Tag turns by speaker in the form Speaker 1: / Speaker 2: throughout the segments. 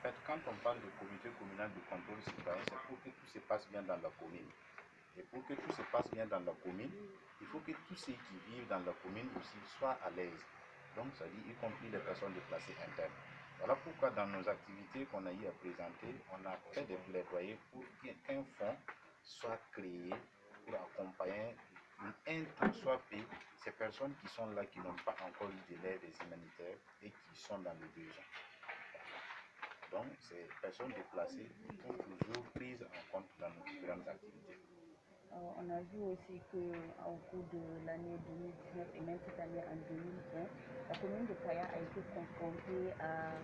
Speaker 1: fait, quand on parle de comité communal de contrôle citoyen, c'est pour que tout se passe bien dans la commune. Et pour que tout se passe bien dans la commune, il faut que tous ceux qui vivent dans la commune aussi soient à l'aise. Donc, ça dit y compris les personnes déplacées internes. Voilà pourquoi dans nos activités qu'on a eu à présenter, on a fait des plaidoyers pour qu'un fonds soit créé pour accompagner un temps soit payé ces personnes qui sont là, qui n'ont pas encore eu de l'aide humanitaires et qui sont dans le besoin. Donc, ces personnes déplacées sont toujours prises en compte dans nos différentes activités.
Speaker 2: On a vu aussi qu'au cours de l'année 2019 et même cette année en 2020, la commune de Kaya a été confrontée à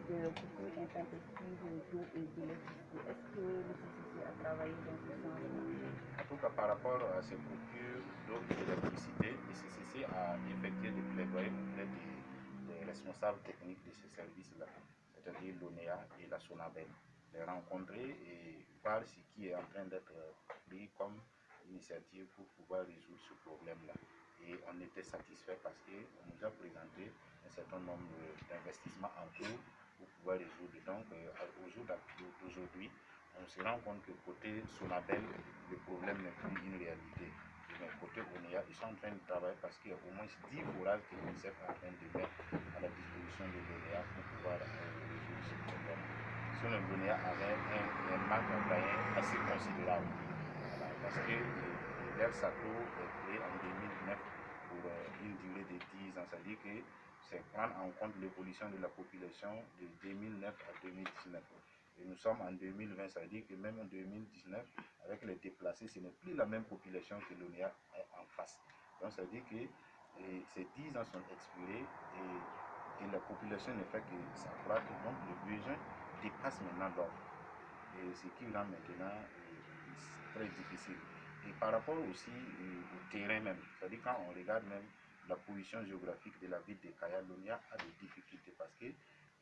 Speaker 2: des coupures intempestives d'eau et d'électricité. Est-ce que le CCC a travaillé dans ce sens?
Speaker 1: En tout cas, par rapport à ces coupures d'eau et d'électricité, le CCC a effectué des plaidoyers auprès des responsables techniques de ces services-là, c'est-à-dire l'ONEA et la SONABEL, les rencontrer et voir ce qui est en train d'être pris comme initiative pour pouvoir résoudre ce problème-là. Et on était satisfait parce qu'on nous a présenté un certain nombre d'investissements en cours pour pouvoir résoudre. Donc, au jour d'aujourd'hui, on se rend compte que côté Sonabel, le problème n'est plus une réalité. Mais côté ONEA, ils sont en train de travailler parce qu'il y a au moins 10 forages que l'UNICEF est en train de mettre à la disposition de l'ONEA pour pouvoir résoudre ce problème. Sinon, l'ONEA avait un manque à gagner assez considérable. Voilà, parce que l'air Sato est créé en 2009 pour une durée de 10 ans. C'est-à-dire que c'est prendre en compte l'évolution de la population de 2009 à 2019. Et nous sommes en 2020, ça veut dire que même en 2019, avec les déplacés, ce n'est plus la même population que l'ONEA est en face. Donc ça veut dire que ces 10 ans sont expirés et la population ne fait que s'accroître. Donc le besoin dépasse maintenant l'offre. Et ce qui rend maintenant très difficile. Et par rapport aussi au terrain même, c'est-à-dire quand on regarde même la position géographique de la ville de Kaya, l'ONEA a des difficultés parce que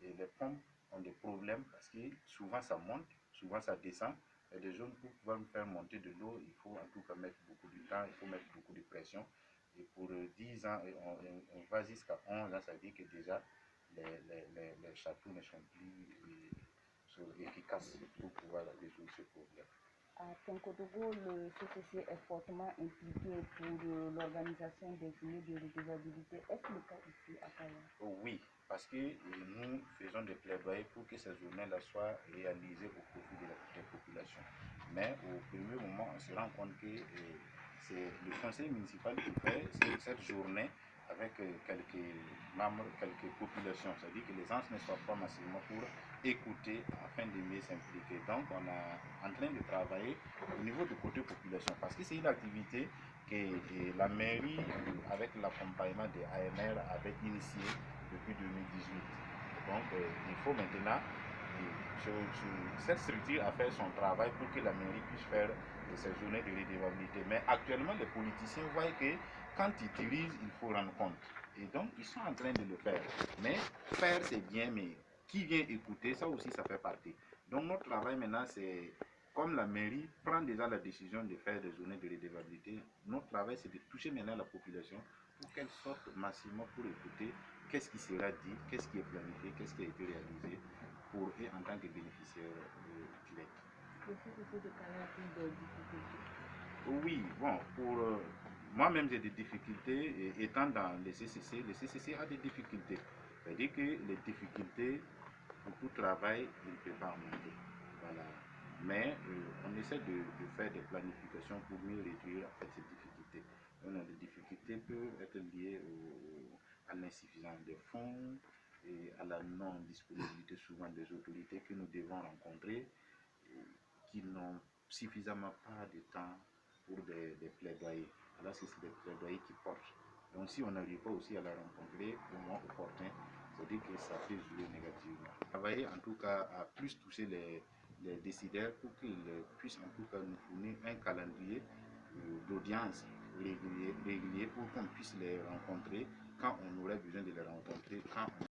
Speaker 1: les pompes ont des problèmes parce que souvent ça monte, souvent ça descend. Il y a des zones pour pouvoir faire monter de l'eau, il faut en tout cas mettre beaucoup de temps, il faut mettre beaucoup de pression. Et pour 10 ans, on va jusqu'à 11 ans, ça veut dire que déjà les châteaux ne sont plus efficaces pour pouvoir résoudre ce problème.
Speaker 2: À Tenkotogo, le CCC est fortement impliqué pour l'organisation des journées de redevabilité. Est-ce le cas ici à Kaya?
Speaker 1: Oui, parce que nous faisons des plaidoyers pour que ces journées-là soient réalisées au profit des populations. Mais au premier moment, on se rend compte que c'est le conseil municipal qui fait cette journée avec quelques membres, quelques populations. C'est-à-dire que les gens ne soient pas massivement pour écouter afin de mieux s'impliquer. Donc, on est en train de travailler au niveau du côté population parce que c'est une activité que la mairie, avec l'accompagnement des AMR, avait initié depuis 2018. Donc, il faut maintenant, cette structure a fait son travail pour que la mairie puisse faire ces journées de redevabilité. Mais actuellement, les politiciens voient que quand ils dirigent, il faut rendre compte. Et donc, ils sont en train de le faire. Mais faire, c'est bien, mais qui vient écouter, ça aussi, ça fait partie. Donc, notre travail maintenant, c'est, comme la mairie prend déjà la décision de faire des journées de redevabilité, notre travail, c'est de toucher maintenant la population pour qu'elle sorte massivement pour écouter qu'est-ce qui sera dit, qu'est-ce qui est planifié, qu'est-ce qui a été réalisé pour eux en tant que bénéficiaires directs.
Speaker 2: Le CCC de Kaya a-t-il des difficultés?
Speaker 1: Oui, bon, pour moi-même j'ai des difficultés, et étant dans le CCC a des difficultés. C'est-à-dire que les difficultés, pour tout travail, il ne peut pas en manquer. Voilà. Mais on essaie de faire des planifications pour mieux réduire en fait, ces difficultés. Les difficultés peuvent être liées à l'insuffisance des fonds et à la non-disponibilité souvent des autorités que nous devons rencontrer, qui n'ont suffisamment pas de temps pour des plaidoyers. Alors c'est des plaidoyers qui portent. Donc si on n'arrive pas aussi à la rencontrer au moins opportun, c'est-à-dire que ça peut jouer négativement. Travailler en tout cas à plus toucher les décideurs pour qu'ils puissent en tout cas nous fournir un calendrier d'audience régulier pour qu'on puisse les rencontrer quand on aurait besoin de les rencontrer, quand on